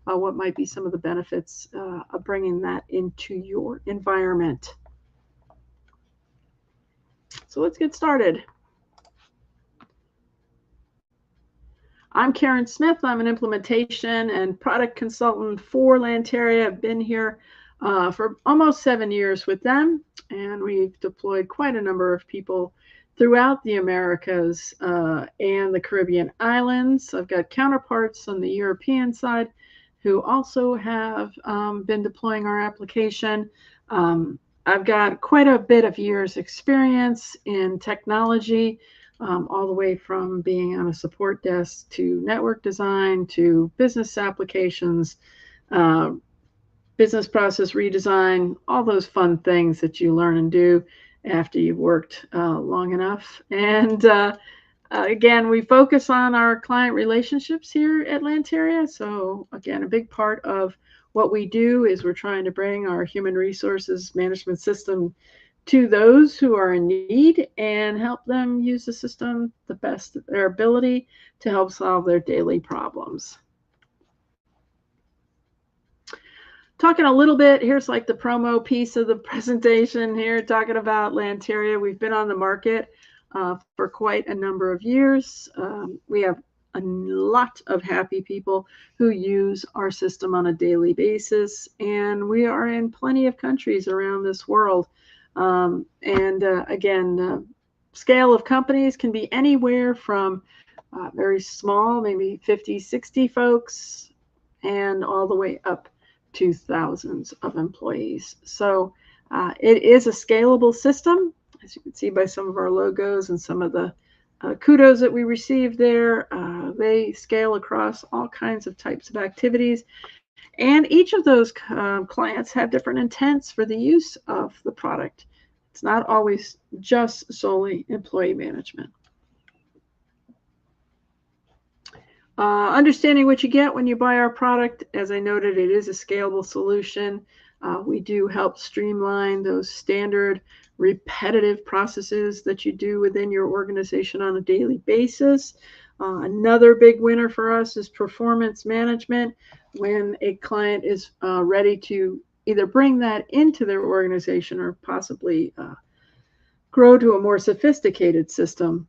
what might be some of the benefits of bringing that into your environment. So let's get started. I'm Karen Smith. I'm an implementation and product consultant for Lanteria. I've been here for almost 7 years with them, and we've deployed quite a number of people throughout the Americas and the Caribbean islands. I've got counterparts on the European side who also have been deploying our application. I've got quite a bit of years experience in technology, all the way from being on a support desk to network design to business applications, business process redesign, all those fun things that you learn and do after you've worked long enough. And again, we focus on our client relationships here at Lanteria. So again, a big part of what we do is we're trying to bring our human resources management system to those who are in need and help them use the system the best of their ability to help solve their daily problems. Talking a little bit, here's like the promo piece of the presentation here, talking about Lanteria. We've been on the market for quite a number of years. We have a lot of happy people who use our system on a daily basis, and we are in plenty of countries around this world. Again, scale of companies can be anywhere from very small, maybe 50, 60 folks, and all the way up to thousands of employees. So it is a scalable system, as you can see by some of our logos and some of the kudos that we received there. They scale across all kinds of types of activities. And each of those clients have different intents for the use of the product. It's not always just solely employee management. Understanding what you get when you buy our product, as I noted, it is a scalable solution. We do help streamline those standard repetitive processes that you do within your organization on a daily basis. Another big winner for us is performance management. When a client is ready to either bring that into their organization or possibly grow to a more sophisticated system,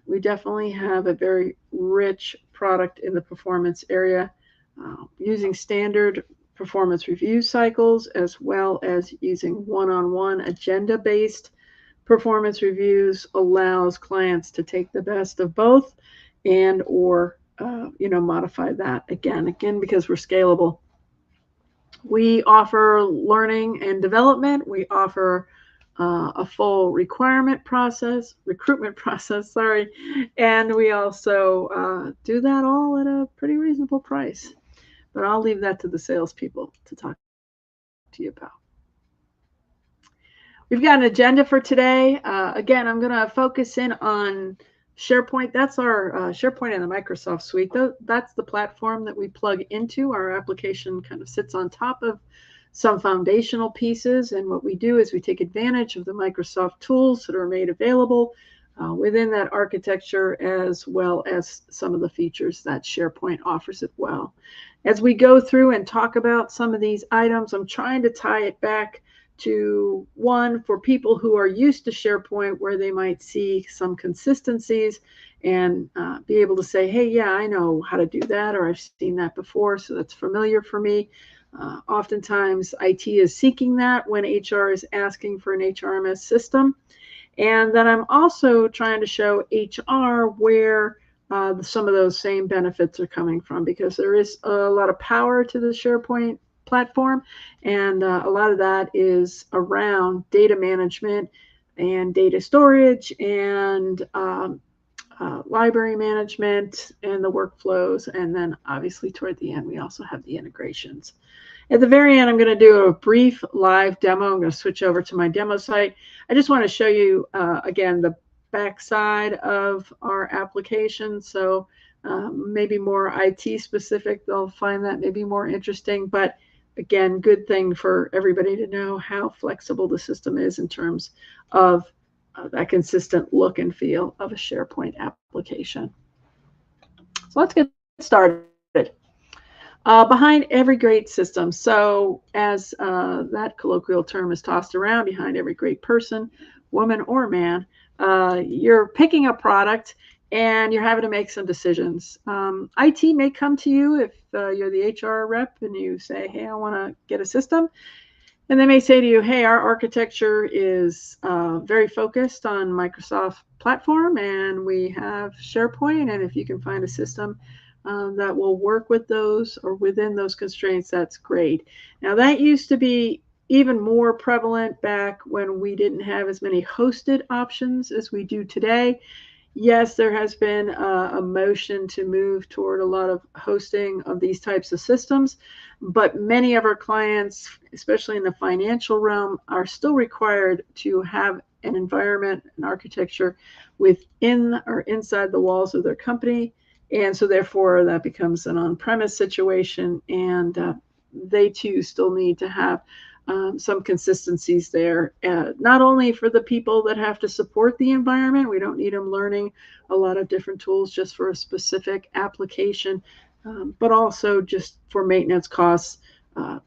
we definitely have a very rich product in the performance area, using standard performance review cycles as well as using one-on-one agenda-based performance reviews allows clients to take the best of both and or modify that again because we're scalable. We offer learning and development. We offer a full recruitment process, and we also do that all at a pretty reasonable price. But I'll leave that to the salespeople to talk to you about. We've got an agenda for today. Again, I'm going to focus in on SharePoint. That's our SharePoint in the Microsoft suite. That's the platform that we plug into. Our application kind of sits on top of some foundational pieces, and what we do is we take advantage of the Microsoft tools that are made available within that architecture, as well as some of the features that SharePoint offers as well. As we go through and talk about some of these items, I'm trying to tie it back to one for people who are used to SharePoint, where they might see some consistencies and be able to say, hey, yeah, I know how to do that, or I've seen that before, so that's familiar for me. Oftentimes, IT is seeking that when HR is asking for an HRMS system. And then I'm also trying to show HR where some of those same benefits are coming from, because there is a lot of power to the SharePoint platform, and a lot of that is around data management and data storage and library management and the workflows. And then obviously toward the end, we also have the integrations. At the very end, I'm going to do a brief live demo. I'm going to switch over to my demo site. I just want to show you, again, the backside of our application. So maybe more IT specific, they'll find that maybe more interesting. But again, good thing for everybody to know how flexible the system is in terms of that consistent look and feel of a SharePoint application. So let's get started. Behind every great system. So, as that colloquial term is tossed around, behind every great person, woman or man, you're picking a product and you're having to make some decisions. IT may come to you if you're the HR rep and you say, hey, I want to get a system. And they may say to you, hey, our architecture is very focused on Microsoft platform, and we have SharePoint. And if you can find a system that will work with those or within those constraints, that's great. Now, that used to be even more prevalent back when we didn't have as many hosted options as we do today. Yes, there has been a motion to move toward a lot of hosting of these types of systems, but many of our clients, especially in the financial realm, are still required to have an environment, an architecture within or inside the walls of their company. And so therefore that becomes an on-premise situation, and they too still need to have some consistencies there, not only for the people that have to support the environment. We don't need them learning a lot of different tools just for a specific application, but also just for maintenance costs,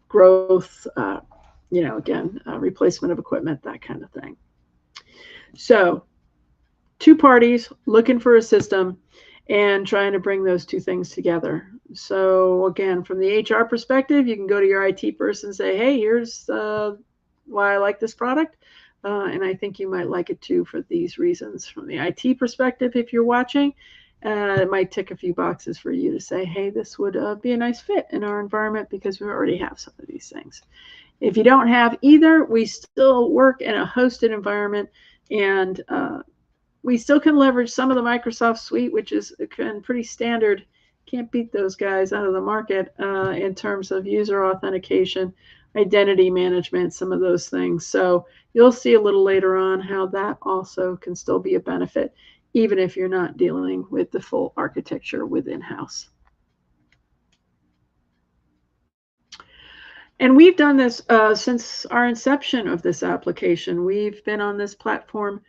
growth, again, replacement of equipment, that kind of thing. So two parties looking for a system and trying to bring those two things together. So again, from the HR perspective, you can go to your IT person and say, hey, here's why I like this product. And I think you might like it too for these reasons. From the IT perspective, if you're watching, it might tick a few boxes for you to say, hey, this would be a nice fit in our environment because we already have some of these things. If you don't have either, we still work in a hosted environment, and we still can leverage some of the Microsoft suite, which is pretty standard. Can't beat those guys out of the market in terms of user authentication, identity management, some of those things. So you'll see a little later on how that also can still be a benefit, even if you're not dealing with the full architecture within house. And we've done this since our inception of this application. We've been on this platform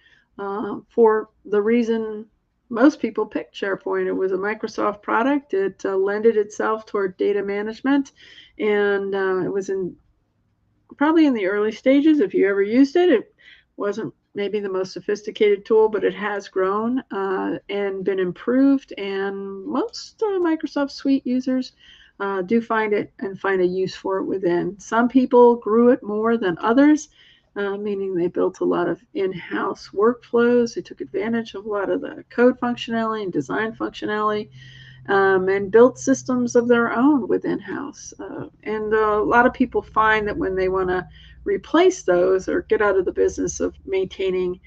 for the reason most people picked SharePoint. It was a Microsoft product. It lended itself toward data management, and it was probably in the early stages. If you ever used it, it wasn't maybe the most sophisticated tool, but it has grown and been improved, and most Microsoft Suite users do find it and find a use for it within. Some people grew it more than others, meaning they built a lot of in-house workflows. They took advantage of a lot of the code functionality and design functionality, and built systems of their own within house. And a lot of people find that when they want to replace those or get out of the business of maintaining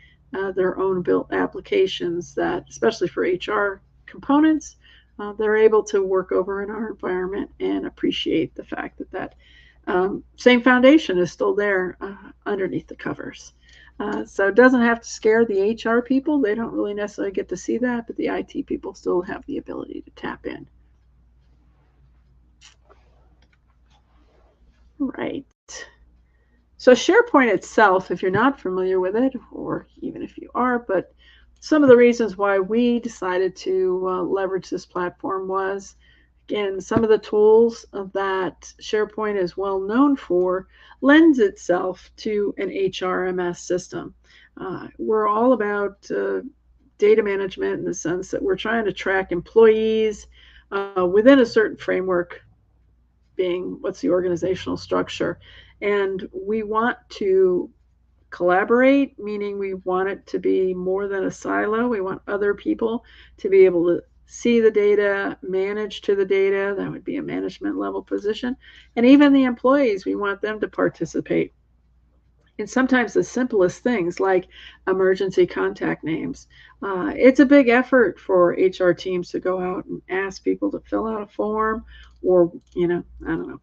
their own built applications, that especially for HR components, they're able to work over in our environment and appreciate the fact that that same foundation is still there underneath the covers. So it doesn't have to scare the HR people. They don't really necessarily get to see that, but the IT people still have the ability to tap in. Right. So SharePoint itself, if you're not familiar with it, or even if you are, but some of the reasons why we decided to leverage this platform was, again, some of the tools that SharePoint is well known for lends itself to an HRMS system. We're all about data management in the sense that we're trying to track employees within a certain framework, being what's the organizational structure. And we want to collaborate, meaning we want it to be more than a silo. We want other people to be able to see the data, manage to the data. That would be a management level position. And even the employees, we want them to participate. And sometimes the simplest things like emergency contact names. It's a big effort for HR teams to go out and ask people to fill out a form, or,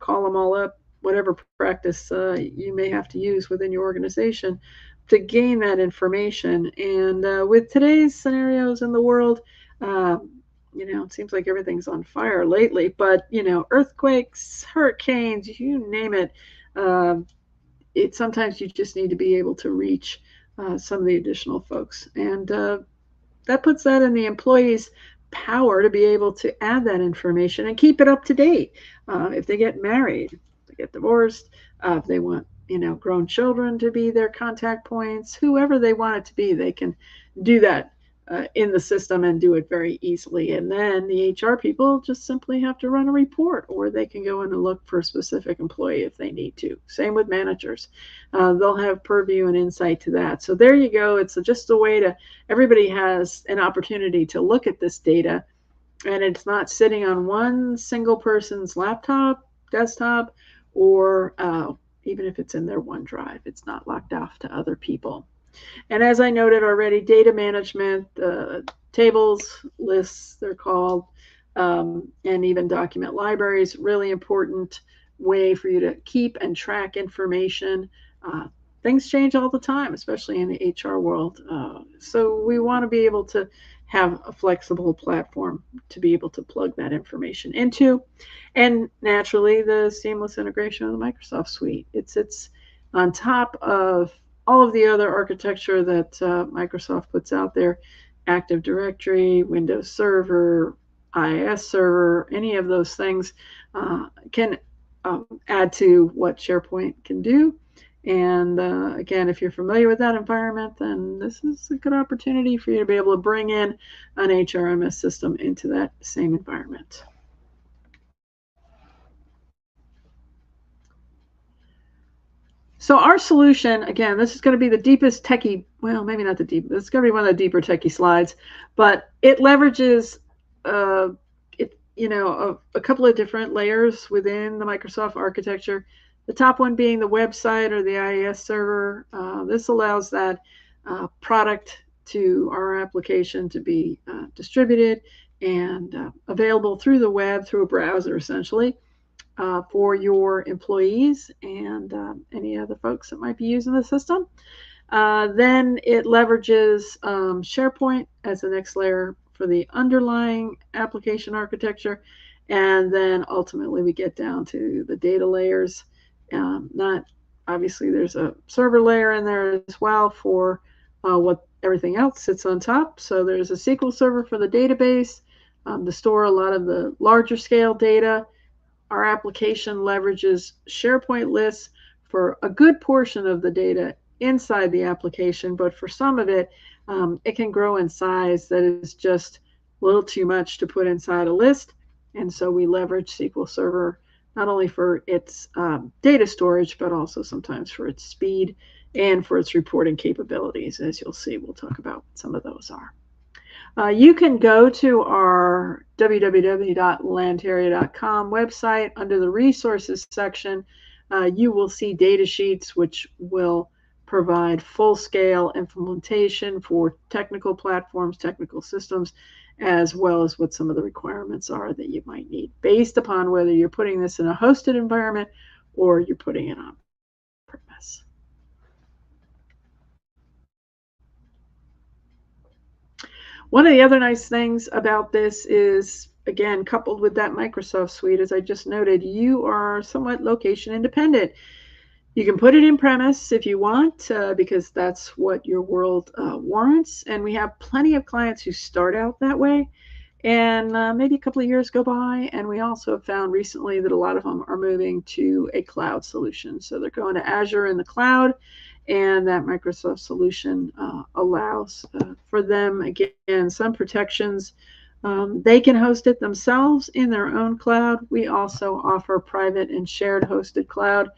call them all up, whatever practice you may have to use within your organization to gain that information. And with today's scenarios in the world, it seems like everything's on fire lately, but, earthquakes, hurricanes, you name it, sometimes you just need to be able to reach some of the additional folks. And that puts that in the employee's power to be able to add that information and keep it up to date. If they get married, if they get divorced, if they want, grown children to be their contact points, whoever they want it to be, they can do that in the system and do it very easily. And then the HR people just simply have to run a report, or they can go in and look for a specific employee if they need to. Same with managers. They'll have purview and insight to that. So there you go. It's just a way to, everybody has an opportunity to look at this data, and it's not sitting on one single person's laptop, desktop, or even if it's in their OneDrive, it's not locked off to other people. And as I noted already, data management, tables, lists, they're called, and even document libraries, really important way for you to keep and track information. Things change all the time, especially in the HR world. So we want to be able to have a flexible platform to be able to plug that information into. And naturally, the seamless integration of the Microsoft suite. It sits on top of all of the other architecture that Microsoft puts out there: Active Directory, Windows Server, IIS Server, any of those things can add to what SharePoint can do. And again, if you're familiar with that environment, then this is a good opportunity for you to be able to bring in an HRMS system into that same environment. So our solution, again, this is going to be the deepest techie, well, maybe not the deep, this is going to be one of the deeper techie slides, but it leverages a couple of different layers within the Microsoft architecture. The top one being the website or the IIS server. This allows that product to our application to be distributed and available through the web, through a browser essentially, for your employees and any other folks that might be using the system. Then it leverages SharePoint as the next layer for the underlying application architecture. And then ultimately we get down to the data layers. Not obviously, there's a server layer in there as well for what everything else sits on top. So there's a SQL server for the database to store a lot of the larger scale data. Our application leverages SharePoint lists for a good portion of the data inside the application, but for some of it, it can grow in size that is just a little too much to put inside a list. And so we leverage SQL Server not only for its data storage, but also sometimes for its speed and for its reporting capabilities. As you'll see, we'll talk about what some of those are. You can go to our www.lanteria.com website. Under the resources section, you will see data sheets which will provide full-scale implementation for technical platforms, technical systems, as well as what some of the requirements are that you might need based upon whether you're putting this in a hosted environment or you're putting it on premise. One of the other nice things about this is, again, coupled with that Microsoft suite, as I just noted, you are somewhat location independent. You can put it in premise if you want, because that's what your world warrants. And we have plenty of clients who start out that way. And maybe a couple of years go by. And we also have found recently that a lot of them are moving to a cloud solution. So they're going to Azure in the cloud. And that Microsoft solution allows for them, again, some protections. They can host it themselves in their own cloud. We also offer private and shared hosted cloud.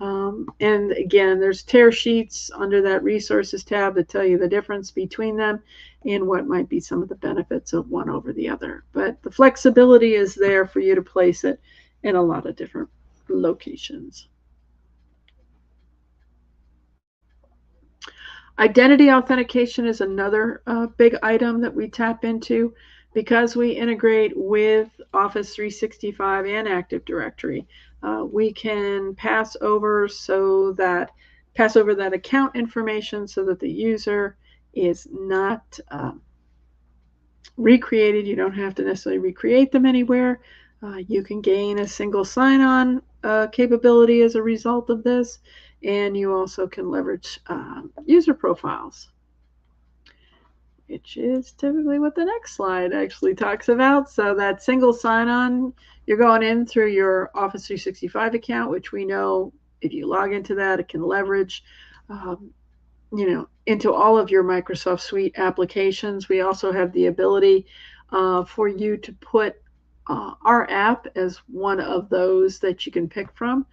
And again, there's tear sheets under that resources tab that tell you the difference between them and what might be some of the benefits of one over the other. But the flexibility is there for you to place it in a lot of different locations. Identity authentication is another big item that we tap into because we integrate with Office 365 and Active Directory. We can pass over that account information so that the user is not recreated. You don't have to necessarily recreate them anywhere. You can gain a single sign-on capability as a result of this, and you also can leverage user profiles. which is typically what the next slide actually talks about. So that single sign-on, you're going in through your Office 365 account, which we know if you log into that, it can leverage, into all of your Microsoft Suite applications. We also have the ability for you to put our app as one of those that you can pick from.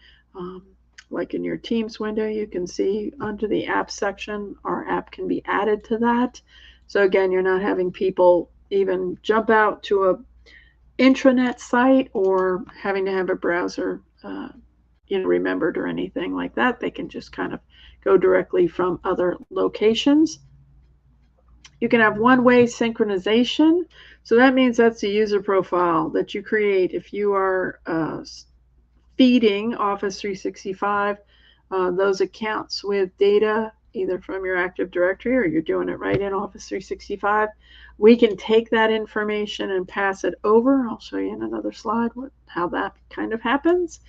Like in your Teams window, you can see under the app section, our app can be added to that. So again, you're not having people even jump out to a intranet site or having to have a browser remembered or anything like that. They can just kind of go directly from other locations. You can have one-way synchronization. So that means that's a user profile that you create if you are feeding Office 365 those accounts with data either from your Active Directory or you're doing it right in Office 365. We can take that information and pass it over. I'll show you in another slide how that kind of happens.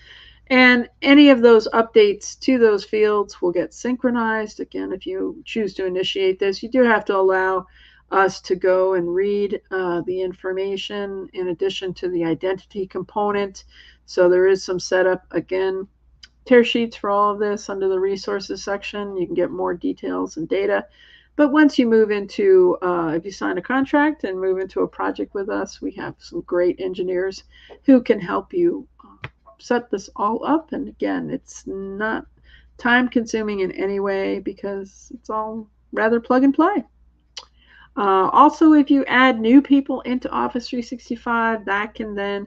And any of those updates to those fields will get synchronized. Again, if you choose to initiate this, you do have to allow us to go and read the information in addition to the identity component. So there is some setup. Again, tear sheets for all of this under the resources section. You can get more details and data. But once you move into, if you sign a contract and move into a project with us, we have some great engineers who can help you set this all up. And again, it's not time consuming in any way because it's all rather plug and play. Also, if you add new people into Office 365, that can then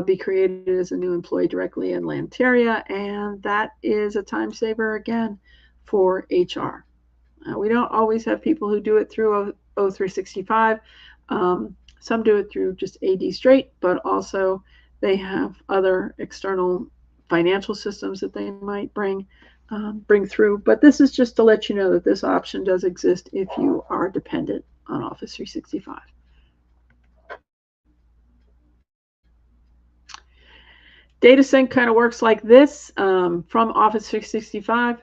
be created as a new employee directly in Lanteria, and that is a time saver again for HR. We don't always have people who do it through O365. Some do it through just AD straight, but also they have other external financial systems that they might bring through. But this is just to let you know that this option does exist if you are dependent on Office 365. Data sync kind of works like this from Office 365.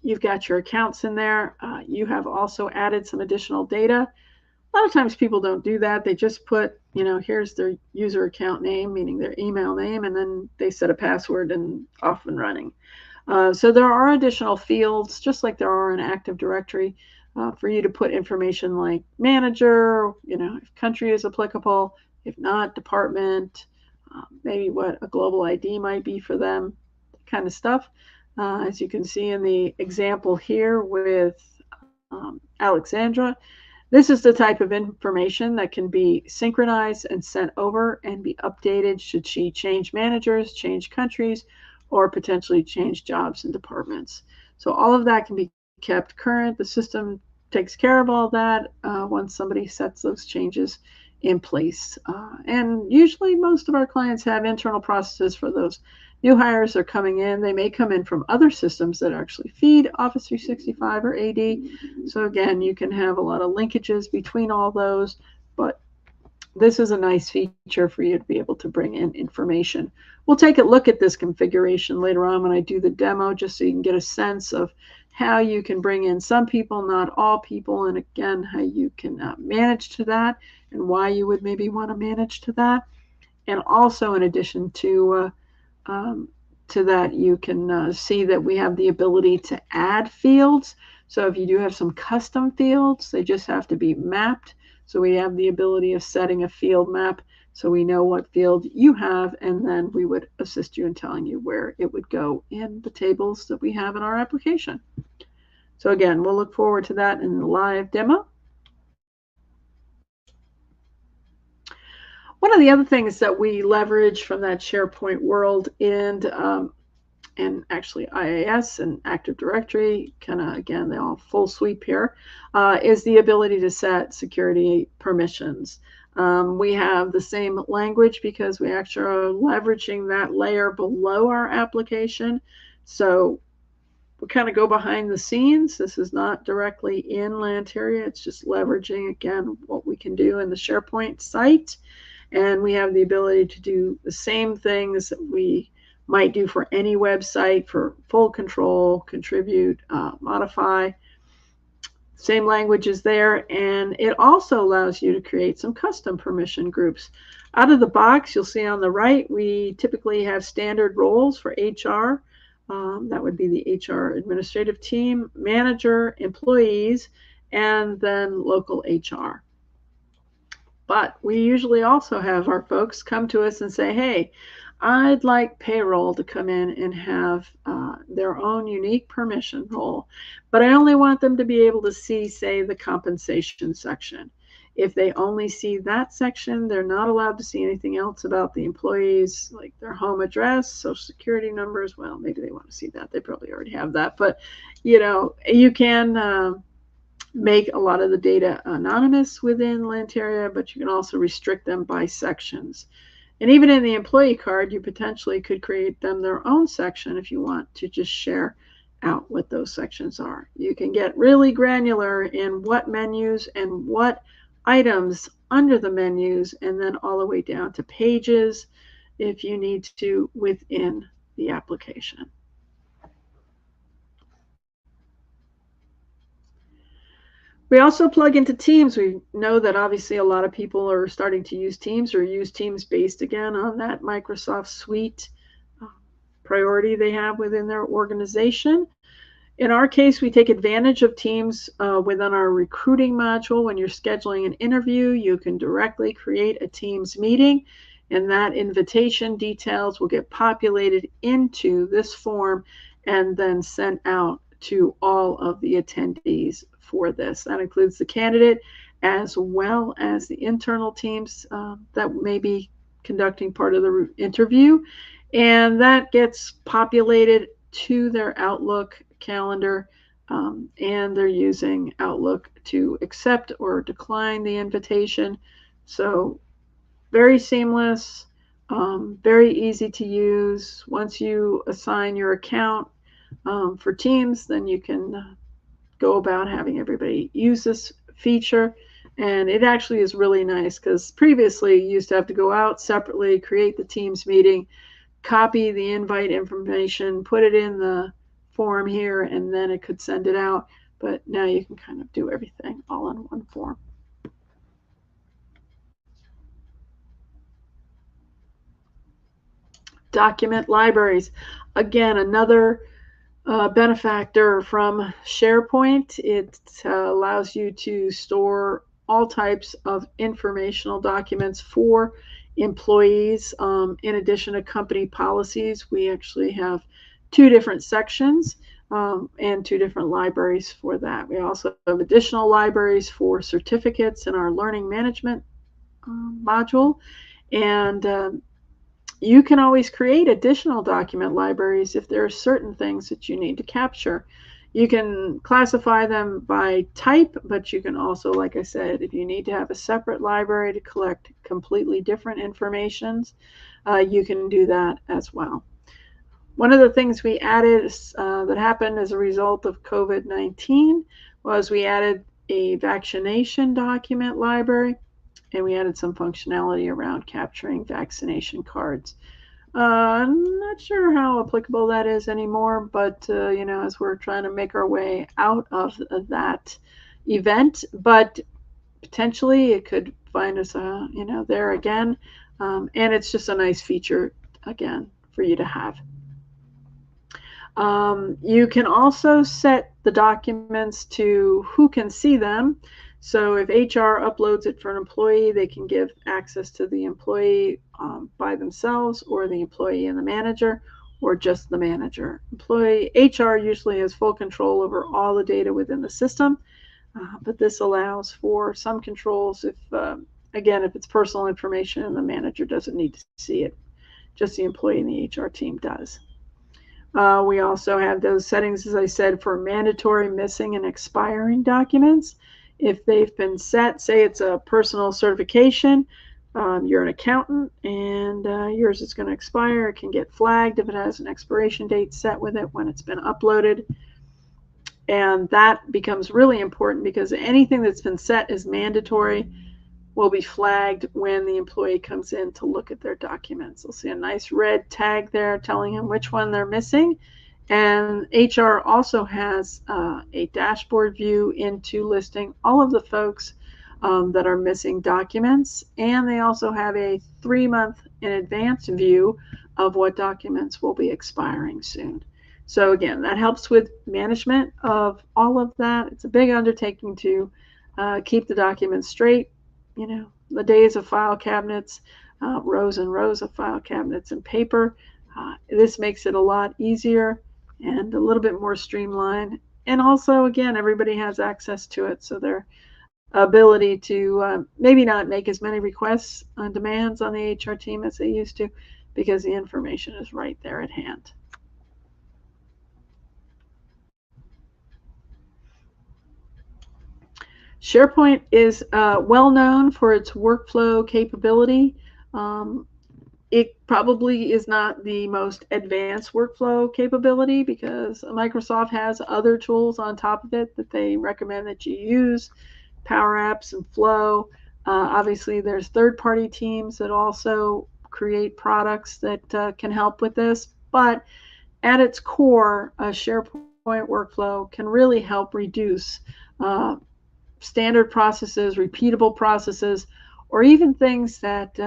You've got your accounts in there. You have also added some additional data. A lot of times people don't do that. They just put, here's their user account name, meaning their email name, and then they set a password and off and running. So there are additional fields, just like there are in Active Directory, for you to put information like manager, if country is applicable, if not, department, maybe what a global ID might be for them, kind of stuff. As you can see in the example here with Alexandra, this is the type of information that can be synchronized and sent over and be updated should she change managers, change countries, or potentially change jobs and departments. So all of that can be kept current. The system takes care of all that once somebody sets those changes in place. And usually most of our clients have internal processes for those new hires are coming in. They may come in from other systems that actually feed Office 365 or AD. So again, you can have a lot of linkages between all those, but this is a nice feature for you to be able to bring in information. We'll take a look at this configuration later on when I do the demo, just so you can get a sense of how you can bring in some people, not all people, and again, how you can manage to that and why you would maybe want to manage to that. And also in addition to that, you can see that we have the ability to add fields. So if you do have some custom fields, they just have to be mapped. So we have the ability of setting a field map so we know what field you have, and then we would assist you in telling you where it would go in the tables that we have in our application. So again, we'll look forward to that in the live demo. One of the other things that we leverage from that SharePoint world and actually IAS and Active Directory, kind of, again, they all full sweep here, is the ability to set security permissions. We have the same language because we actually are leveraging that layer below our application. So we kind of go behind the scenes. This is not directly in Lanteria. It's just leveraging, again, what we can do in the SharePoint site. And we have the ability to do the same things that we might do for any website for full control, contribute, modify. Same language is there, and it also allows you to create some custom permission groups. Out of the box, you'll see on the right, we typically have standard roles for HR. That would be the HR administrative team, manager, employees, and then local HR. But we usually also have our folks come to us and say, hey, I'd like payroll to come in and have their own unique permission role, but I only want them to be able to see, say, the compensation section. If they only see that section, they're not allowed to see anything else about the employees, like their home address, social security numbers. Well, maybe they want to see that. They probably already have that. But, you know, you can make a lot of the data anonymous within Lanteria, but you can also restrict them by sections. And even in the employee card, you potentially could create them their own section if you want to just share out what those sections are. You can get really granular in what menus and what items under the menus, and then all the way down to pages if you need to within the application. We also plug into Teams. We know that obviously a lot of people are starting to use Teams or use Teams based again on that Microsoft suite priority they have within their organization. In our case, we take advantage of Teams within our recruiting module. When you're scheduling an interview, you can directly create a Teams meeting, and that invitation details will get populated into this form and then sent out to all of the attendees for this. That includes the candidate as well as the internal teams that may be conducting part of the interview. And that gets populated to their Outlook calendar, and they're using Outlook to accept or decline the invitation. So very seamless, very easy to use. Once you assign your account for Teams, then you can go about having everybody use this feature. And it actually is really nice because previously you used to have to go out separately, create the Teams meeting, copy the invite information, put it in the form here, and then it could send it out. But now you can kind of do everything all in one form. Document libraries. Again, another benefactor from SharePoint. It allows you to store all types of informational documents for employees. In addition to company policies, we actually have 2 different sections and 2 different libraries for that. We also have additional libraries for certificates in our learning management module. And you can always create additional document libraries if there are certain things that you need to capture. You can classify them by type, but you can also, like I said, if you need to have a separate library to collect completely different informations, you can do that as well. One of the things we added that happened as a result of COVID-19 was we added a vaccination document library, and we added some functionality around capturing vaccination cards. I'm not sure how applicable that is anymore, but you know, as we're trying to make our way out of that event, but potentially it could find us, you know, there again, and it's just a nice feature again for you to have. You can also set the documents to who can see them. So if HR uploads it for an employee, they can give access to the employee by themselves, or the employee and the manager, or just the manager. HR usually has full control over all the data within the system, but this allows for some controls if, again, if it's personal information and the manager doesn't need to see it, just the employee and the HR team does. We also have those settings, as I said, for mandatory, missing, and expiring documents. If they've been set, say it's a personal certification, you're an accountant and yours is going to expire, it can get flagged if it has an expiration date set with it when it's been uploaded. And that becomes really important because anything that's been set as mandatory will be flagged when the employee comes in to look at their documents. They'll see a nice red tag there telling them which one they're missing, And HR also has a dashboard view into listing all of the folks that are missing documents. And they also have a 3-month in advance view of what documents will be expiring soon. So again, that helps with management of all of that. It's a big undertaking to keep the documents straight. You know, the days of file cabinets, rows and rows of file cabinets and paper. This makes it a lot easier and a little bit more streamlined. And also, again, everybody has access to it, so their ability to maybe not make as many requests and demands on the HR team as they used to, because the information is right there at hand. SharePoint is well known for its workflow capability. It probably is not the most advanced workflow capability because Microsoft has other tools on top of it that they recommend that you use, Power Apps and Flow. Obviously, there's third-party teams that also create products that can help with this. But at its core, a SharePoint workflow can really help reduce standard processes, repeatable processes, or even things that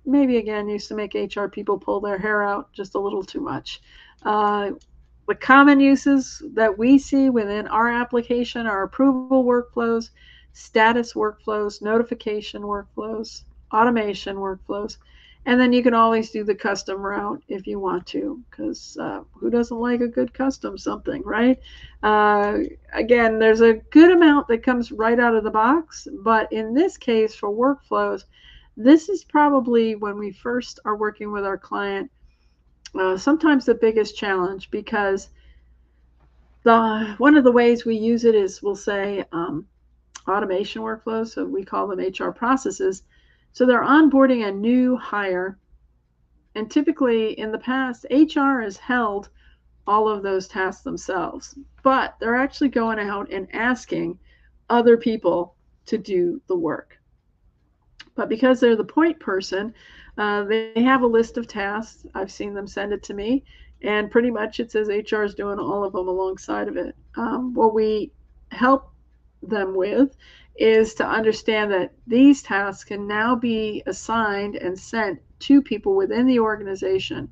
maybe, again, used to make HR people pull their hair out just a little too much. The common uses that we see within our application are approval workflows, status workflows, notification workflows, automation workflows, and then you can always do the custom route if you want to, because who doesn't like a good custom something, right? Again, there's a good amount that comes right out of the box, but in this case for workflows, this is probably when we first are working with our client, sometimes the biggest challenge, because one of the ways we use it is we'll say automation workflows, so we call them HR processes. So they're onboarding a new hire, and typically in the past, HR has held all of those tasks themselves, but they're actually going out and asking other people to do the work. But because they're the point person, they have a list of tasks. I've seen them send it to me, and pretty much it says HR is doing all of them alongside of it. What we help them with is to understand that these tasks can now be assigned and sent to people within the organization.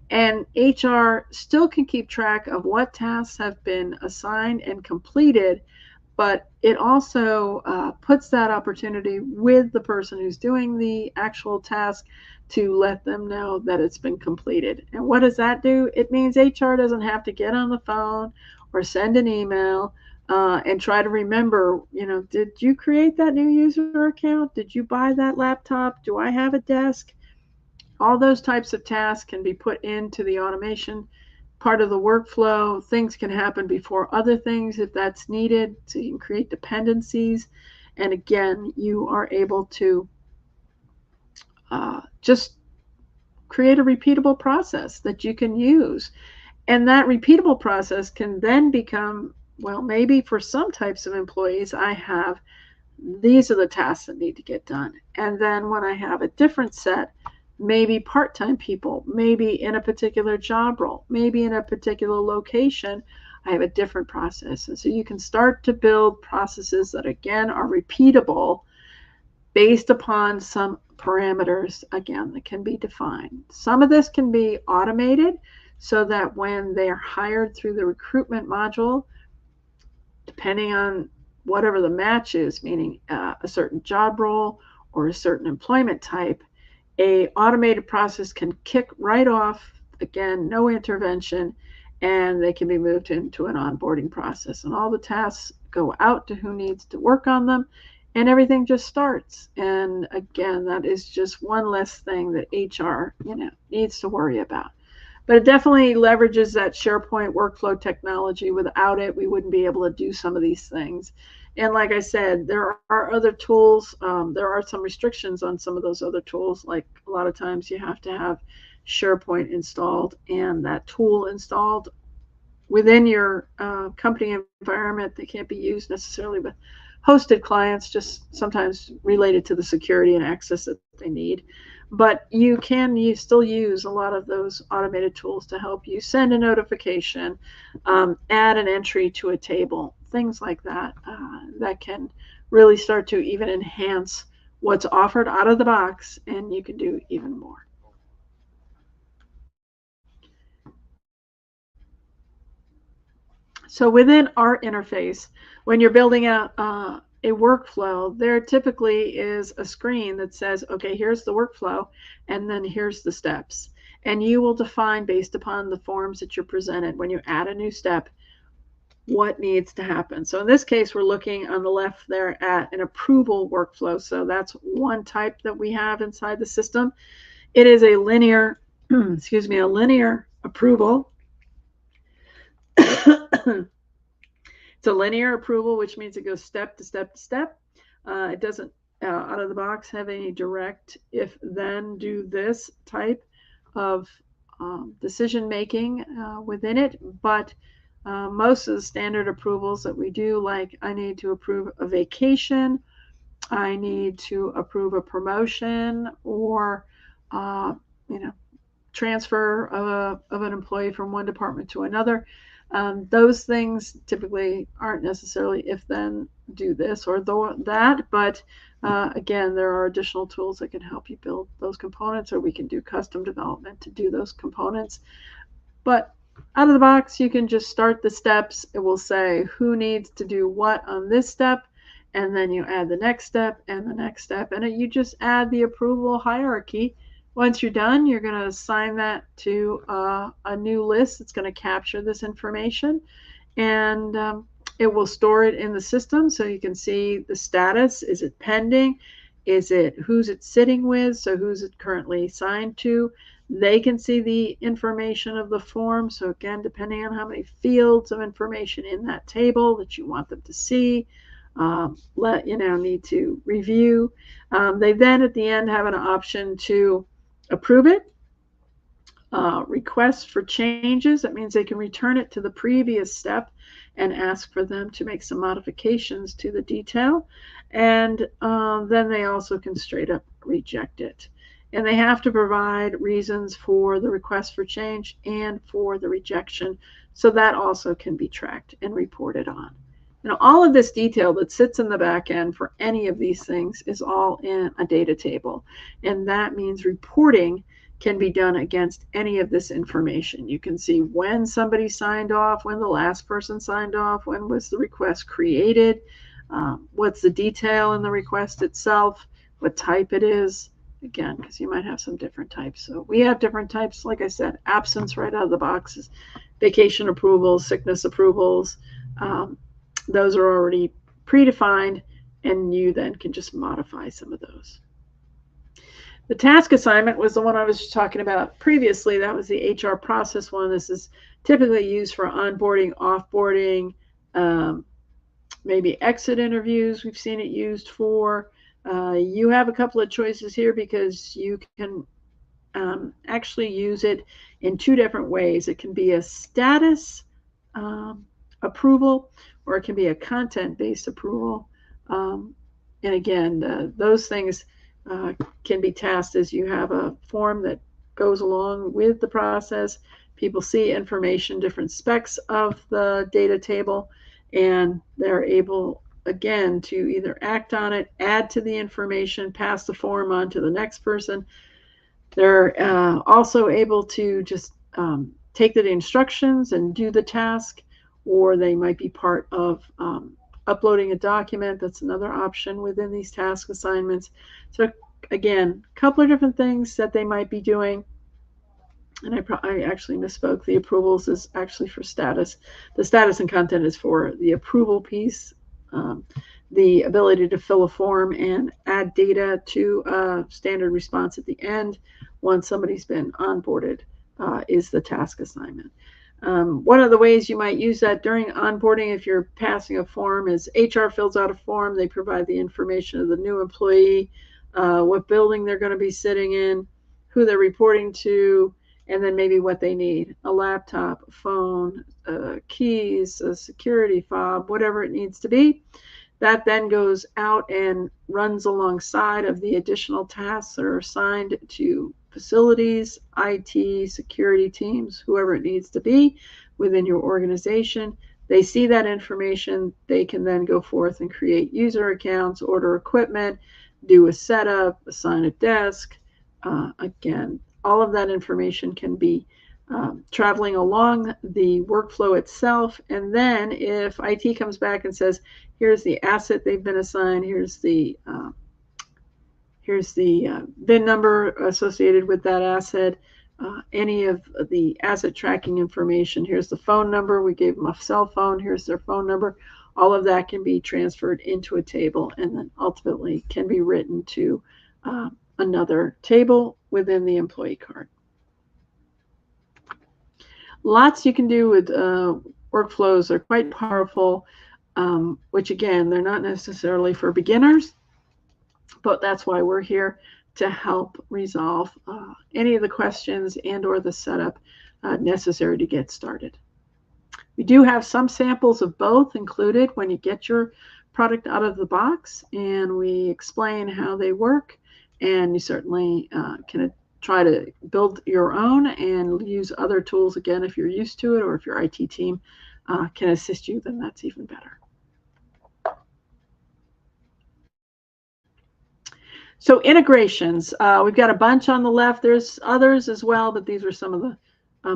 And HR still can keep track of what tasks have been assigned and completed, but it also puts that opportunity with the person who's doing the actual task to let them know that it's been completed. And what does that do? It means HR doesn't have to get on the phone or send an email and try to remember, you know, did you create that new user account? Did you buy that laptop? Do I have a desk? All those types of tasks can be put into the automation part of the workflow. Things can happen before other things if that's needed, so you can create dependencies. And again, you are able to just create a repeatable process that you can use. And that repeatable process can then become, well, maybe for some types of employees, these are the tasks that need to get done. And then when I have a different set, maybe part-time people, maybe in a particular job role, maybe in a particular location, I have a different process. And so you can start to build processes that, again, are repeatable based upon some parameters, again, that can be defined. Some of this can be automated so that when they're hired through the recruitment module, depending on whatever the match is, meaning a certain job role or a certain employment type, a automated process can kick right off, again, no intervention, and they can be moved into an onboarding process. And all the tasks go out to who needs to work on them, and everything just starts. And again, that is just one less thing that HR, needs to worry about. But it definitely leverages that SharePoint workflow technology. Without it, we wouldn't be able to do some of these things. And like I said, there are other tools. There are some restrictions on some of those other tools. Like a lot of times you have to have SharePoint installed and that tool installed within your company environment. They can't be used necessarily with hosted clients, just sometimes related to the security and access that they need. But you still use a lot of those automated tools to help you send a notification, add an entry to a table, things like that, that can really start to even enhance what's offered out of the box, and you can do even more. So within our interface, when you're building out a workflow, there typically is a screen that says, okay, here's the workflow, and then here's the steps. And you will define, based upon the forms that you're presented, when you add a new step, what needs to happen. So in this case, we're looking on the left there at an approval workflow. So that's one type that we have inside the system. It is a linear, excuse me, a linear approval. It's a linear approval, which means it goes step to step to step. It doesn't, out of the box, have any direct if then do this type of decision making within it, but most of the standard approvals that we do, like I need to approve a vacation, I need to approve a promotion, or transfer of an employee from one department to another. Those things typically aren't necessarily if then do this or that, but again, there are additional tools that can help you build those components, or we can do custom development to do those components. But out of the box, you can just start the steps. It will say who needs to do what on this step, and then you add the next step and the next step, and you just add the approval hierarchy. Once you're done, you're going to assign that to a new list that's going to capture this information, and it will store it in the system so you can see the status. Is it pending? Is it who's it sitting with? So who's it currently assigned to? They can see the information of the form. So again, depending on how many fields of information in that table that you want them to see, need to review. They then at the end have an option to approve it, request for changes. That means they can return it to the previous step and ask for them to make some modifications to the detail. And then they also can straight up reject it. And they have to provide reasons for the request for change and for the rejection. So that also can be tracked and reported on. All of this detail that sits in the back end for any of these things is all in a data table. And that means reporting can be done against any of this information. You can see when somebody signed off, when the last person signed off, when was the request created, what's the detail in the request itself, what type it is. Again, because you might have some different types. So we have different types, like I said, absence right out of the boxes, vacation approvals, sickness approvals. Those are already predefined, and you then can just modify some of those. The task assignment was the one I was talking about previously. That was the HR process one. This is typically used for onboarding, offboarding, maybe exit interviews. We've seen it used for. You have a couple of choices here because you can actually use it in two different ways. It can be a status approval, or it can be a content-based approval. And again, those things can be tasked as you have a form that goes along with the process. People see information, different specs of the data table, and they're able, again, to either act on it, add to the information, pass the form on to the next person. They're also able to just take the instructions and do the task, or they might be part of uploading a document. That's another option within these task assignments. So again, a couple of different things that they might be doing. And I actually misspoke. The approvals is actually for status. The status and content is for the approval piece. The ability to fill a form and add data to a standard response at the end once somebody's been onboarded is the task assignment. One of the ways you might use that during onboarding, if you're passing a form, is HR fills out a form. They provide the information of the new employee, what building they're going to be sitting in, who they're reporting to, and then maybe what they need: a laptop, a phone, keys, a security fob, whatever it needs to be. That then goes out and runs alongside of the additional tasks that are assigned to facilities, IT, security teams, whoever it needs to be within your organization. They see that information. They can then go forth and create user accounts, order equipment, do a setup, assign a desk. Again, all of that information can be traveling along the workflow itself. And then if IT comes back and says, here's the asset they've been assigned, here's the VIN number associated with that asset, any of the asset tracking information, here's the phone number, we gave them a cell phone, here's their phone number, all of that can be transferred into a table and then ultimately can be written to another table within the employee card. Lots you can do with workflows. Are quite powerful, which again, they're not necessarily for beginners, but that's why we're here to help resolve any of the questions and or the setup necessary to get started. We do have some samples of both included when you get your product out of the box, and we explain how they work, and you certainly can try to build your own and use other tools again if you're used to it, or if your IT team can assist you, then that's even better. So integrations, we've got a bunch on the left. There's others as well, but these are some of the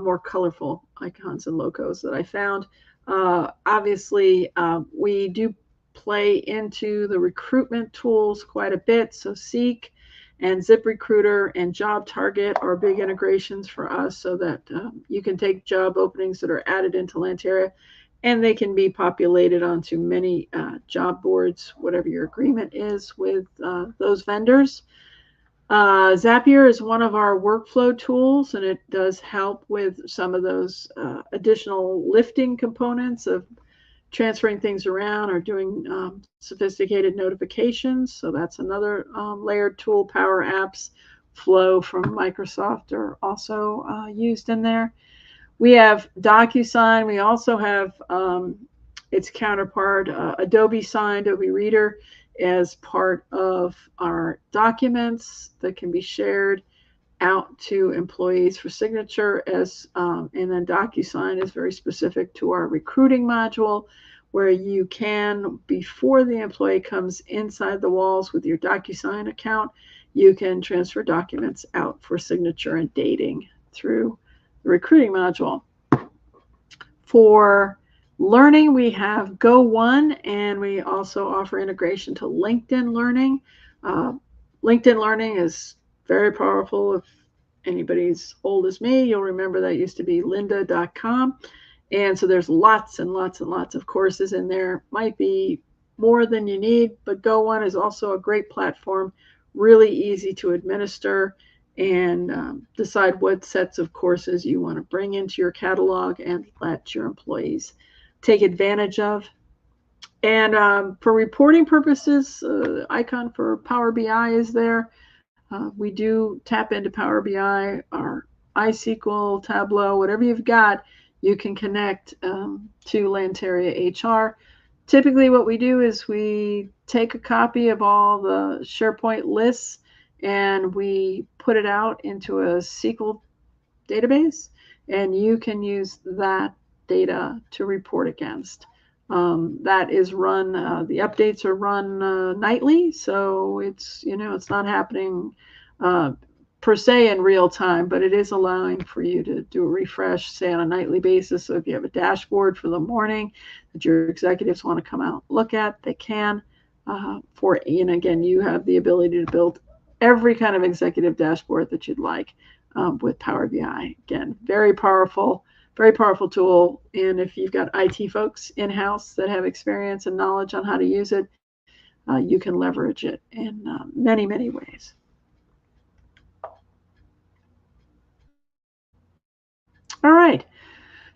more colorful icons and logos that I found. Obviously, we do play into the recruitment tools quite a bit. So Seek and ZipRecruiter and Job Target are big integrations for us, so that you can take job openings that are added into Lanteria and they can be populated onto many job boards, whatever your agreement is with those vendors. Zapier is one of our workflow tools, and it does help with some of those additional lifting components of transferring things around or doing sophisticated notifications. So that's another layered tool. Power Apps, Flow from Microsoft are also used in there. We have DocuSign. We also have its counterpart, Adobe Sign, Adobe Reader, as part of our documents that can be shared out to employees for signature. And then DocuSign is very specific to our recruiting module, where you can, before the employee comes inside the walls with your DocuSign account, you can transfer documents out for signature and dating through the recruiting module. For learning, we have Go1, and we also offer integration to LinkedIn Learning. LinkedIn Learning is very powerful. If anybody's old as me, you'll remember that used to be lynda.com. And so there's lots and lots and lots of courses in there. Might be more than you need, but Go1 is also a great platform, really easy to administer, and decide what sets of courses you want to bring into your catalog and let your employees take advantage of. And for reporting purposes, icon for Power BI is there. We do tap into Power BI, our iSQL, Tableau, whatever you've got, you can connect to Lanteria HR. Typically what we do is we take a copy of all the SharePoint lists and we put it out into a SQL database, and you can use that data to report against. That is run, the updates are run nightly, so it's, it's not happening per se in real time, but it is allowing for you to do a refresh, say on a nightly basis. So if you have a dashboard for the morning that your executives want to come out and look at, they can. Again, you have the ability to build every kind of executive dashboard that you'd like with Power BI. Again, very powerful tool. And if you've got IT folks in-house that have experience and knowledge on how to use it, you can leverage it in many, many ways. All right,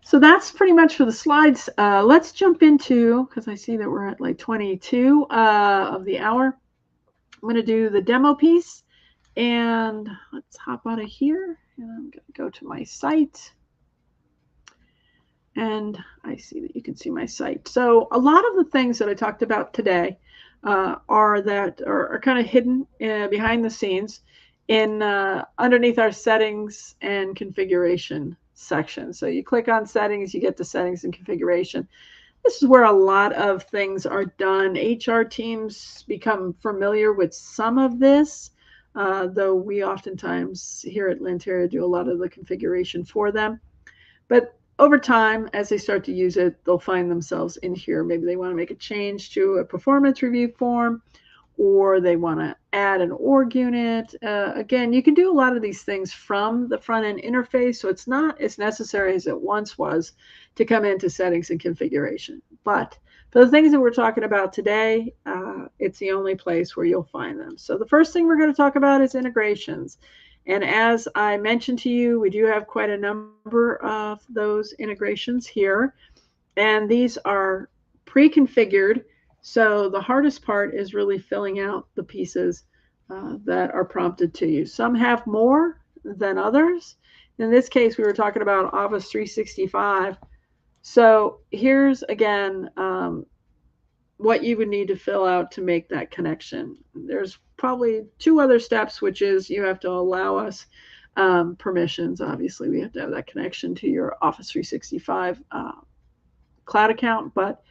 so that's pretty much for the slides. Let's jump into, because I see that we're at like 22 of the hour. I'm going to do the demo piece, and let's hop out of here. And I'm going to go to my site. And I see that you can see my site. So a lot of the things that I talked about today are kind of hidden behind the scenes in underneath our settings and configuration section. So you click on settings, you get to settings and configuration. This is where a lot of things are done. HR teams become familiar with some of this, though we oftentimes here at Lanteria do a lot of the configuration for them. But over time, as they start to use it, they'll find themselves in here. Maybe they want to make a change to a performance review form, or they want to add an org unit. Again, you can do a lot of these things from the front-end interface, so it's not as necessary as it once was to come into settings and configuration. But for the things that we're talking about today, it's the only place where you'll find them. So the first thing we're going to talk about is integrations. And as I mentioned to you, we do have quite a number of those integrations here. And these are pre-configured. So the hardest part is really filling out the pieces that are prompted to you. Some have more than others. In this case, we were talking about Office 365. So here's, again, what you would need to fill out to make that connection. There's probably two other steps, which is you have to allow us permissions. Obviously, we have to have that connection to your Office 365 cloud account. But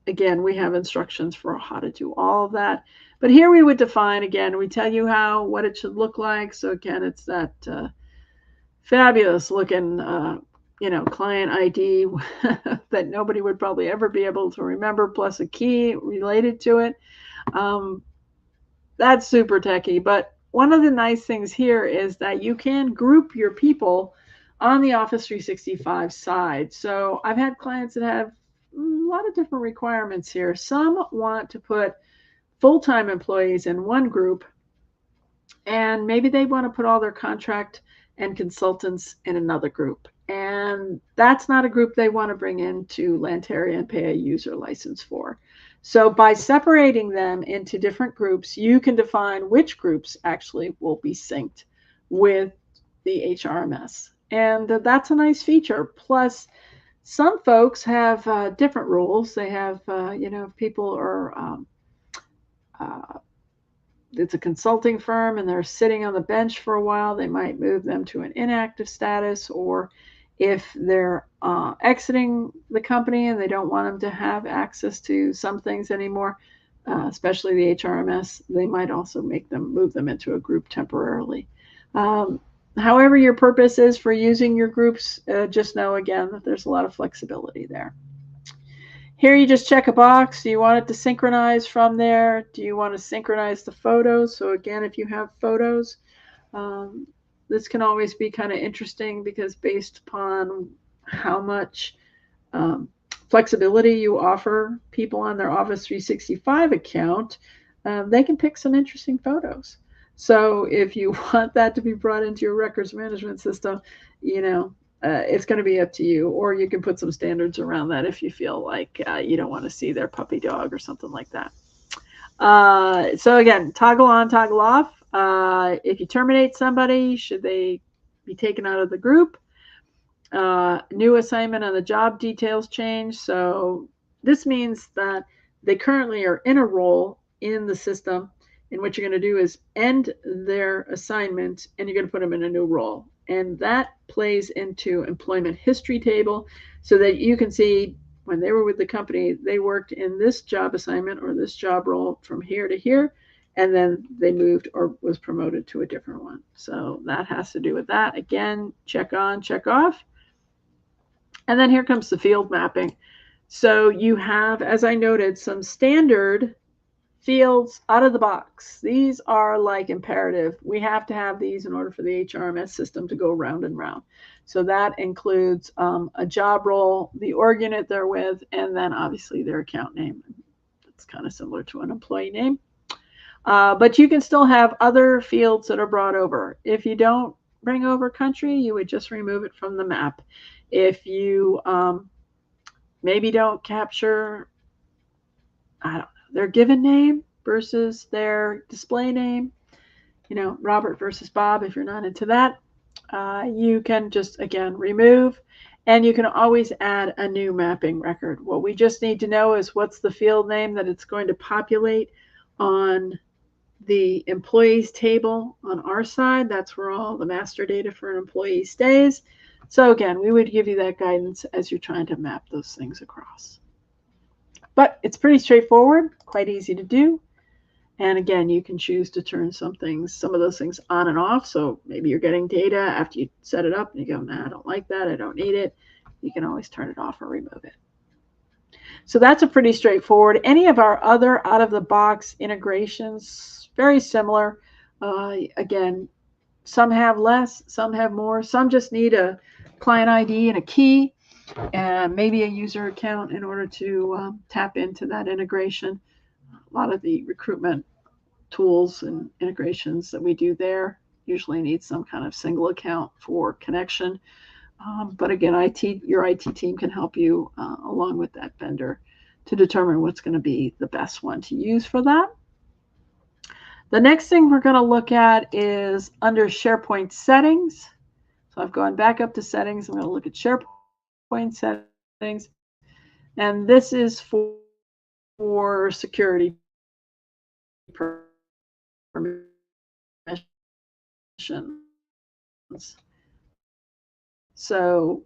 again, we have instructions for how to do all of that. But here we would define, again, we tell you what it should look like. So again, it's that fabulous looking client ID that nobody would probably ever be able to remember, plus a key related to it. That's super techy. But one of the nice things here is that you can group your people on the Office 365 side. So I've had clients that have a lot of different requirements here. Some want to put full-time employees in one group, and maybe they want to put all their contract and consultants in another group. And that's not a group they want to bring into Lanteria and pay a user license for. So by separating them into different groups, you can define which groups actually will be synced with the HRMS. And that's a nice feature. Plus, some folks have different rules. They have, if people are, it's a consulting firm and they're sitting on the bench for a while, they might move them to an inactive status, or if they're exiting the company and they don't want them to have access to some things anymore, especially the HRMS, they might also move them into a group temporarily. However your purpose is for using your groups, just know again that there's a lot of flexibility there. Here you just check a box. Do you want it to synchronize from there? Do you want to synchronize the photos? So again, if you have photos, this can always be kind of interesting because based upon how much flexibility you offer people on their Office 365 account, they can pick some interesting photos. So if you want that to be brought into your records management system, it's going to be up to you, or you can put some standards around that if you feel like you don't want to see their puppy dog or something like that. So again, toggle on, toggle off. If you terminate somebody, should they be taken out of the group? New assignment and the job details change. So this means that they currently are in a role in the system, and what you're going to do is end their assignment and you're going to put them in a new role. And that plays into employment history table so that you can see when they were with the company, they worked in this job assignment or this job role from here to here, and then they moved or was promoted to a different one. So that has to do with that. Again, check on, check off. And then here comes the field mapping. So you have, as I noted, some standard fields out of the box. These are like imperative. We have to have these in order for the HRMS system to go round and round. So that includes a job role, the org unit they're with, and then obviously their account name. It's kind of similar to an employee name. But you can still have other fields that are brought over. If you don't bring over country, you would just remove it from the map. If you maybe don't capture, I don't know, their given name versus their display name, Robert versus Bob, if you're not into that, you can just, again, remove. And you can always add a new mapping record. What we just need to know is what's the field name that it's going to populate on the employees table on our side. That's where all the master data for an employee stays. So again, we would give you that guidance as you're trying to map those things across. But it's pretty straightforward, quite easy to do. And again, you can choose to turn some of those things on and off. So maybe you're getting data after you set it up and you go, nah, I don't like that. I don't need it. You can always turn it off or remove it. So that's a pretty straightforward. Any of our other out-of-the-box integrations, very similar. Again, some have less, some have more. Some just need a client ID and a key and maybe a user account in order to tap into that integration. A lot of the recruitment tools and integrations that we do there usually need some kind of single account for connection. But again, your IT team can help you along with that vendor to determine what's going to be the best one to use for that. The next thing we're going to look at is under SharePoint settings. So I've gone back up to settings. I'm going to look at SharePoint settings. And this is for security permissions. So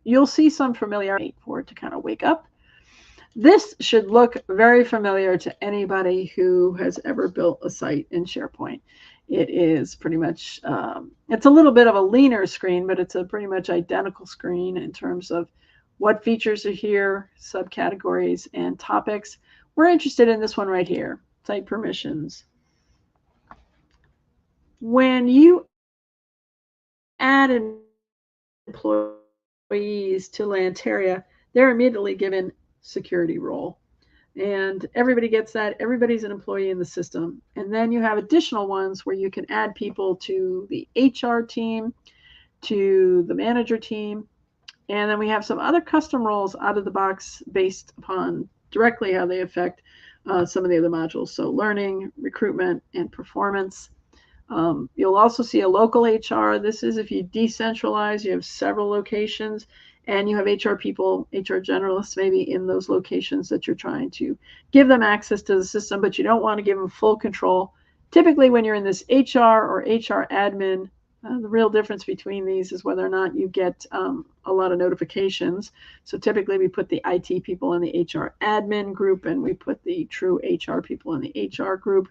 you'll see some familiarity for it to kind of wake up. This should look very familiar to anybody who has ever built a site in SharePoint. It is pretty much, it's a little bit of a leaner screen, but it's a pretty much identical screen in terms of what features are here, subcategories, and topics. We're interested in this one right here, site permissions. When you add employees to Lanteria, they're immediately given security role. And everybody gets that. Everybody's an employee in the system. And then you have additional ones where you can add people to the HR team, to the manager team. And then we have some other custom roles out of the box based upon directly how they affect some of the other modules. So learning, recruitment, and performance. You'll also see a local HR. This is if you decentralize, you have several locations, and you have HR people, HR generalists maybe in those locations that you're trying to give them access to the system, but you don't want to give them full control. Typically, when you're in this HR or HR admin, the real difference between these is whether or not you get a lot of notifications. So typically we put the IT people in the HR admin group, and we put the true HR people in the HR group.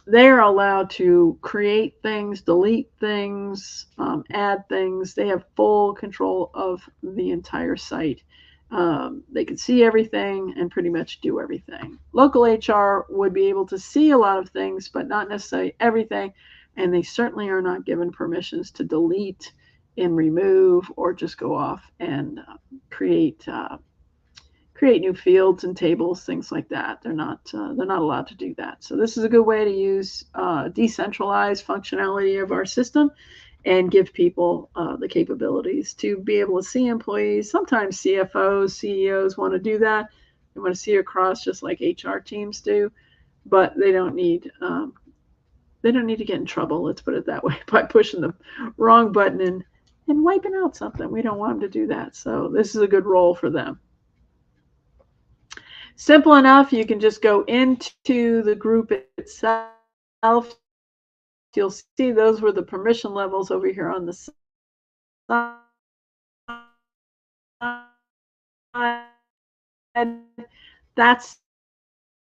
They are allowed to create things, delete things, add things. They have full control of the entire site. They can see everything and pretty much do everything. Local HR would be able to see a lot of things, but not necessarily everything. And they certainly are not given permissions to delete and remove or just go off and create new fields and tables, things like that. They're not allowed to do that. So this is a good way to use decentralized functionality of our system and give people the capabilities to be able to see employees. Sometimes CFOs, CEOs want to do that. They want to see across just like HR teams do, but they don't need to get in trouble, let's put it that way, by pushing the wrong button and wiping out something. We don't want them to do that. So this is a good role for them. Simple enough. You can just go into the group itself. You'll see those were the permission levels over here on the side. That's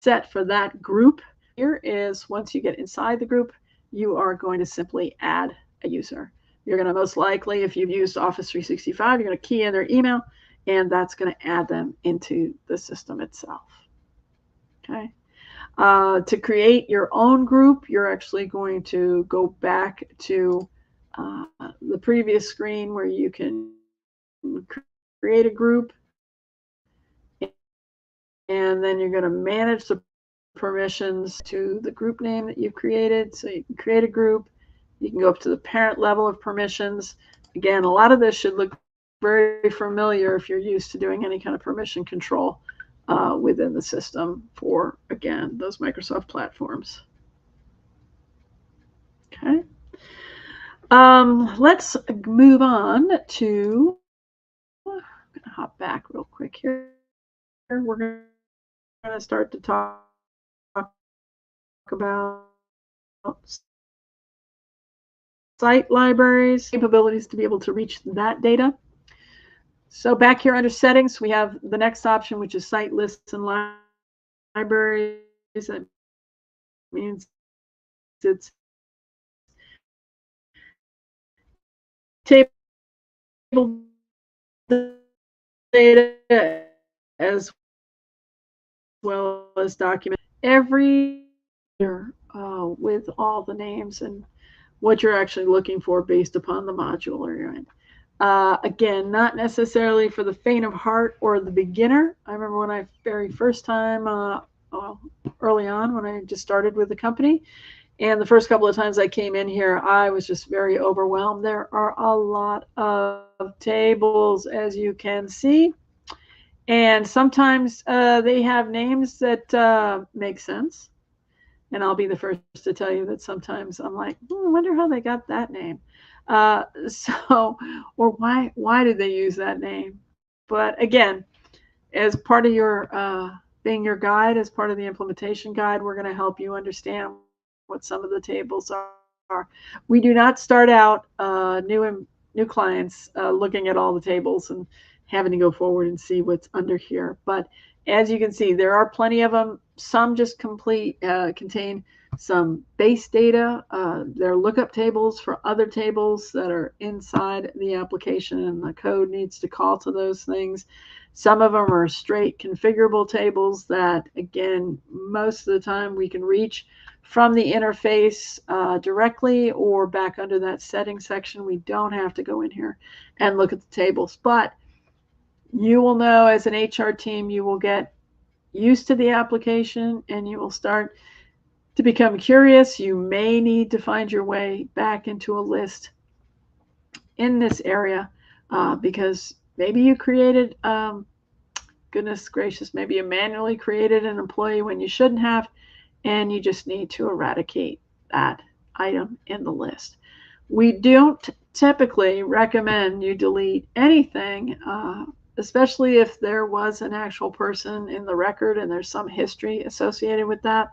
set for that group. Here is once you get inside the group, you are going to simply add a user. You're going to most likely, if you've used Office 365, you're going to key in their email, and that's going to add them into the system itself. Okay. To create your own group, you're actually going to go back to the previous screen where you can create a group, and then you're going to manage the permissions to the group name that you've created. So you can create a group. You can go up to the parent level of permissions. Again, a lot of this should look very familiar if you're used to doing any kind of permission control within the system for, again, those Microsoft platforms. Okay. Let's move on to, I'm going to hop back real quick here. We're going to start to talk about site libraries, capabilities to be able to reach that data. So back here under settings, we have the next option, which is site lists and libraries. That means it's table data as well as document every year with all the names and what you're actually looking for based upon the module you're in. Again, not necessarily for the faint of heart or the beginner. I remember when I very first time, early on when I just started with the company, and the first couple of times I came in here, I was just very overwhelmed. There are a lot of tables, as you can see. And sometimes they have names that make sense. And I'll be the first to tell you that sometimes I'm like, I wonder how they got that name. Or why did they use that name? But again, as part of your being your guide, as part of the implementation guide, we're going to help you understand what some of the tables are. We do not start out new clients looking at all the tables and having to go forward and see what's under here. But as you can see, there are plenty of them. Some just contain some base data. They're lookup tables for other tables that are inside the application, and the code needs to call to those things. Some of them are straight configurable tables that, again, most of the time we can reach from the interface directly or back under that settings section. We don't have to go in here and look at the tables. But you will know, as an HR team, you will get used to the application and you will start to become curious. You may need to find your way back into a list in this area because maybe you created, goodness gracious, maybe you manually created an employee when you shouldn't have, and you just need to eradicate that item in the list. We don't typically recommend you delete anything, especially if there was an actual person in the record and there's some history associated with that.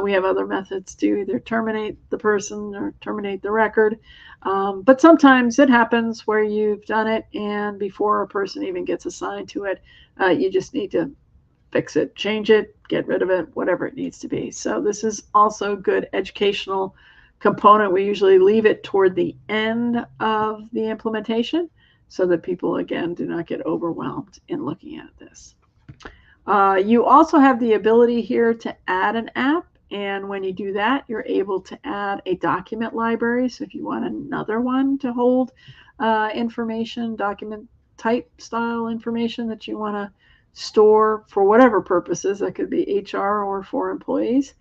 We have other methods to either terminate the person or terminate the record. But sometimes it happens where you've done it, and before a person even gets assigned to it, you just need to fix it, change it, get rid of it, whatever it needs to be. So this is also a good educational component. We usually leave it toward the end of the implementation so that people, again, do not get overwhelmed in looking at this. You also have the ability here to add an app. And when you do that, you're able to add a document library. So if you want another one to hold information, document type style information that you want to store for whatever purposes, that could be HR or for employees.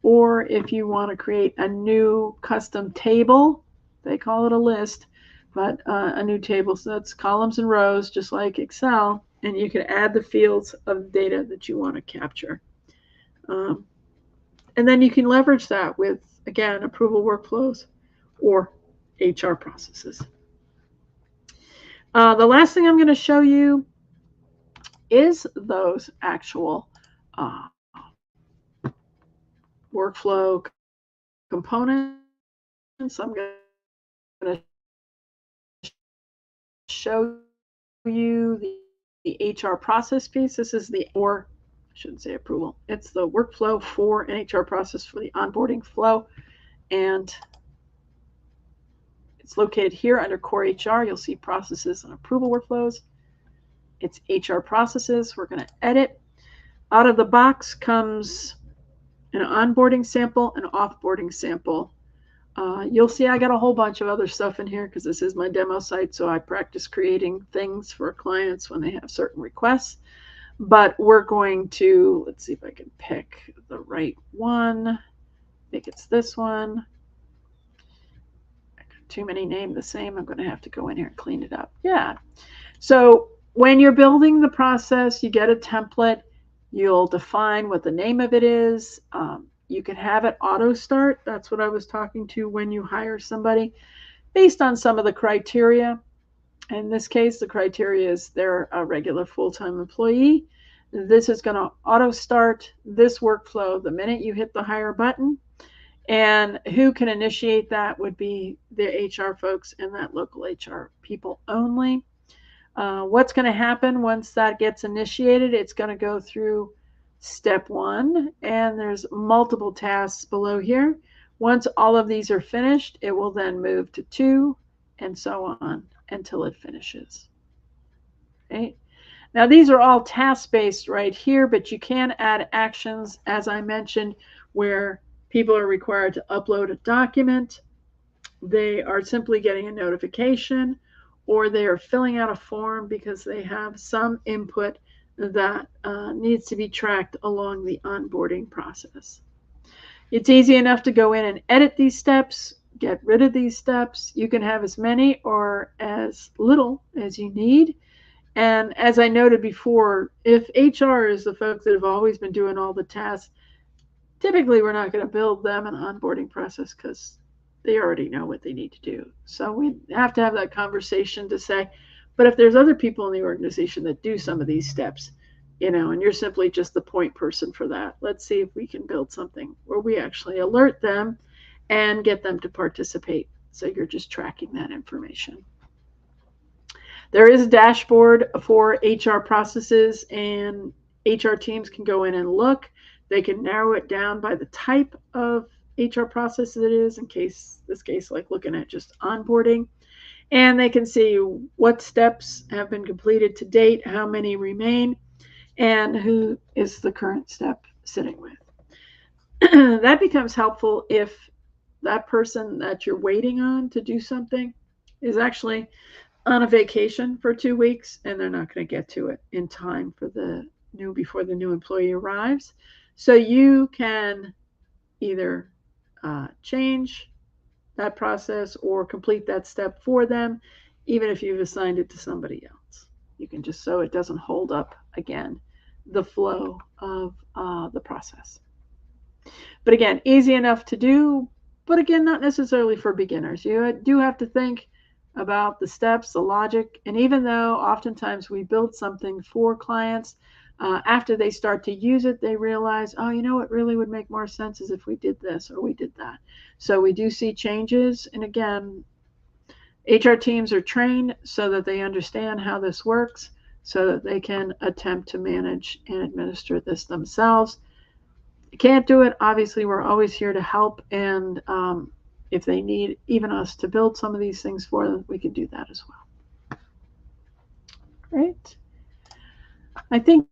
Or if you want to create a new custom table, they call it a list, but a new table. So that's columns and rows, just like Excel, and you can add the fields of data that you want to capture. And then you can leverage that with, again, approval workflows or HR processes. The last thing I'm going to show you is those actual workflow components. I'm going to show you the HR process piece. This is the, or I shouldn't say approval, it's the workflow for an HR process for the onboarding flow. And it's located here under Core HR. You'll see processes and approval workflows. It's HR processes. We're going to edit. Out of the box comes an onboarding sample, an offboarding sample. You'll see I got a whole bunch of other stuff in here because this is my demo site, so I practice creating things for clients when they have certain requests. But we're going to, let's see if I can pick the right one. I think it's this one. I got too many named the same. I'm going to have to go in here and clean it up. Yeah. So when you're building the process, you get a template. You'll define what the name of it is. You can have it auto start. That's what I was talking to when you hire somebody based on some of the criteria. In this case, the criteria is they're a regular full-time employee. This is going to auto start this workflow the minute you hit the hire button. And who can initiate that would be the HR folks and that local HR people only. What's going to happen once that gets initiated? It's going to go through step 1, and there's multiple tasks below here. Once all of these are finished, it will then move to 2 and so on until it finishes. Okay. Now these are all task-based right here, but you can add actions, as I mentioned, where people are required to upload a document, they are simply getting a notification, or they are filling out a form because they have some input that needs to be tracked along the onboarding process. It's easy enough to go in and edit these steps, get rid of these steps. You can have as many or as little as you need. And as I noted before, if HR is the folks that have always been doing all the tasks, typically we're not going to build them an onboarding process because they already know what they need to do. So we have to have that conversation to say, but if there's other people in the organization that do some of these steps, and you're simply just the point person for that, let's see if we can build something where we actually alert them and get them to participate. So you're just tracking that information. There is a dashboard for HR processes, and HR teams can go in and look. They can narrow it down by the type of HR process it is, this case, like looking at just onboarding. And they can see what steps have been completed to date, how many remain, and who is the current step sitting with. That becomes helpful if that person that you're waiting on to do something is actually on a vacation for 2 weeks and they're not going to get to it in time for before the new employee arrives. So you can either change that process or complete that step for them, even if you've assigned it to somebody else. You can just, so it doesn't hold up again the flow of the process. But again, easy enough to do, but again, not necessarily for beginners. You do have to think about the steps, the logic, and even though oftentimes we build something for clients, after they start to use it, they realize, oh, what really would make more sense is if we did this or we did that. So we do see changes. And again, HR teams are trained so that they understand how this works, so that they can attempt to manage and administer this themselves. You can't do it. Obviously, we're always here to help. And if they need even us to build some of these things for them, we can do that as well. Great. I think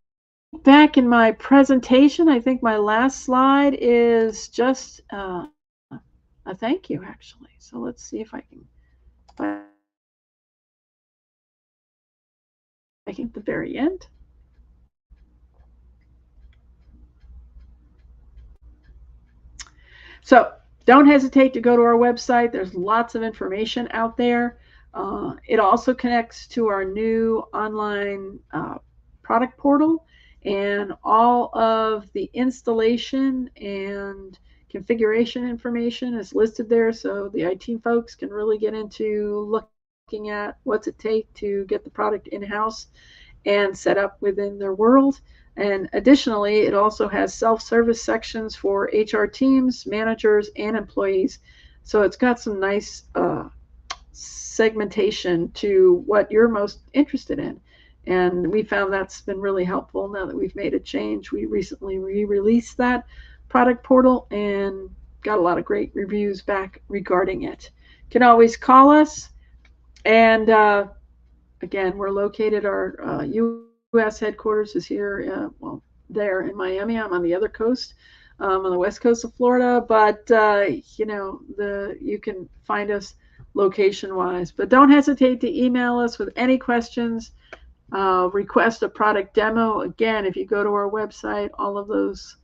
back in my presentation, I think my last slide is just a thank you, actually. So let's see if I can at the very end. So don't hesitate to go to our website. There's lots of information out there. It also connects to our new online product portal, and all of the installation and configuration information is listed there, so the IT folks can really get into looking at what's it take to get the product in-house and set up within their world. And additionally, it also has self-service sections for HR teams, managers, and employees. So it's got some nice segmentation to what you're most interested in. And we found that's been really helpful now that we've made a change. We recently re-released that product portal and got a lot of great reviews back regarding it. You can always call us. And again, we're located, our U.S. headquarters is here, there in Miami. I'm on the other coast, on the west coast of Florida, but you can find us location-wise. But don't hesitate to email us with any questions, request a product demo. Again, if you go to our website, all of those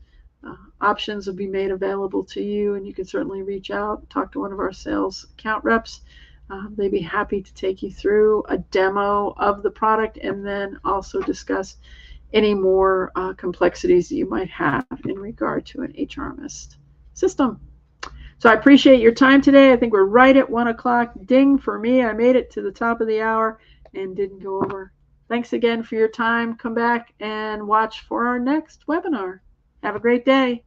options will be made available to you, and you can certainly reach out, talk to one of our sales account reps. They'd be happy to take you through a demo of the product and then also discuss any more complexities that you might have in regard to an HRMS system. So I appreciate your time today. I think we're right at 1 o'clock. Ding for me. I made it to the top of the hour and didn't go over. Thanks again for your time. Come back and watch for our next webinar. Have a great day.